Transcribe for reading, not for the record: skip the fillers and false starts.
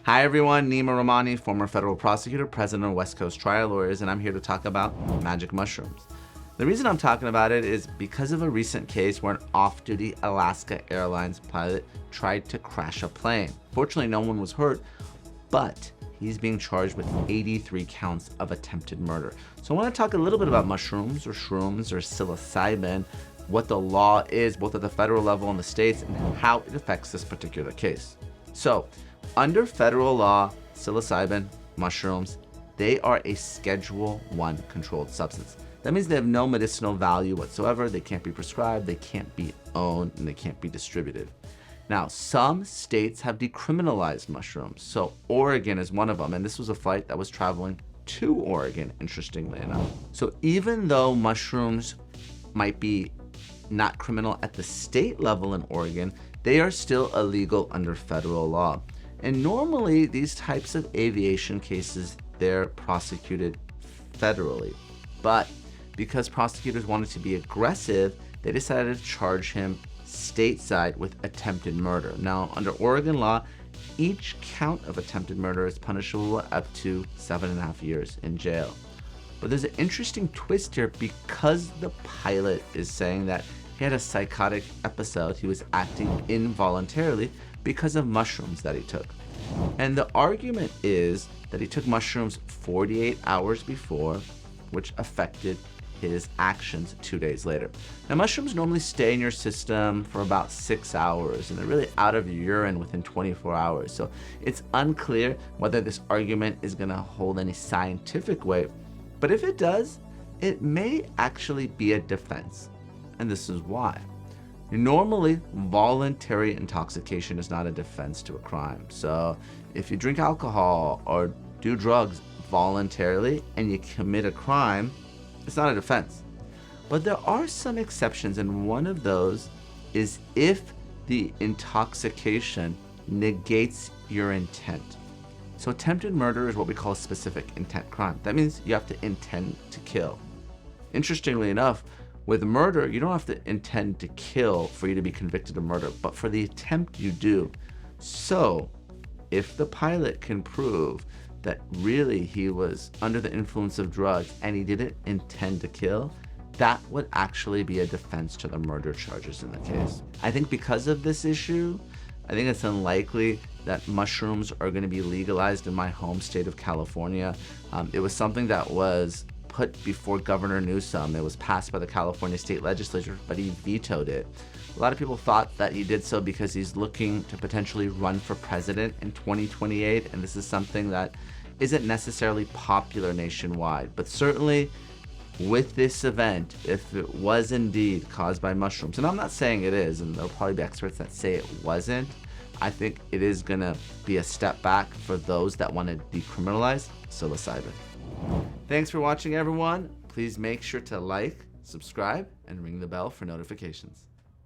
Hi everyone, Neama Rahmani, former federal prosecutor, president of West Coast Trial Lawyers, and I'm here to talk about magic mushrooms. The reason I'm talking about it is because of a recent case where an off-duty Alaska Airlines pilot tried to crash a plane. Fortunately, no one was hurt, but he's being charged with 83 counts of attempted murder. So I want to talk a little bit about mushrooms or shrooms or psilocybin, what the law is, both at the federal level and the states, and how it affects this particular case. So, under federal law, psilocybin, mushrooms, they are a Schedule I controlled substance. That means they have no medicinal value whatsoever. They can't be prescribed, they can't be owned, and they can't be distributed. Now, some states have decriminalized mushrooms. So Oregon is one of them, and this was a flight that was traveling to Oregon, interestingly enough. So even though mushrooms might be not criminal at the state level in Oregon, they are still illegal under federal law. And normally these types of aviation cases, they're prosecuted federally. But because prosecutors wanted to be aggressive, they decided to charge him stateside with attempted murder. Now, under Oregon law, each count of attempted murder is punishable up to 7.5 years in jail. But there's an interesting twist here because the pilot is saying that he had a psychotic episode. He was acting involuntarily because of mushrooms that he took. And the argument is that he took mushrooms 48 hours before, which affected his actions 2 days later. Now, mushrooms normally stay in your system for about 6 hours, and they're really out of your urine within 24 hours. So it's unclear whether this argument is gonna hold any scientific weight, but if it does, it may actually be a defense. And this is why. Normally, voluntary intoxication is not a defense to a crime. So if you drink alcohol or do drugs voluntarily and you commit a crime, it's not a defense. But there are some exceptions, and one of those is if the intoxication negates your intent. So attempted murder is what we call a specific intent crime. That means you have to intend to kill. Interestingly enough, with murder, you don't have to intend to kill for you to be convicted of murder, but for the attempt you do. So if the pilot can prove that really he was under the influence of drugs and he didn't intend to kill, that would actually be a defense to the murder charges in the case. I think because of this issue, I think it's unlikely that mushrooms are going to be legalized in my home state of California. It was something that was put before Governor Newsom. It was passed by the California state legislature, but he vetoed it. A lot of people thought that he did so because he's looking to potentially run for president in 2028, and this is something that isn't necessarily popular nationwide. But certainly with this event, if it was indeed caused by mushrooms, and I'm not saying it is, and there'll probably be experts that say it wasn't, I think it is gonna be a step back for those that want to decriminalize psilocybin. Thanks for watching, everyone. Please make sure to like, subscribe, and ring the bell for notifications.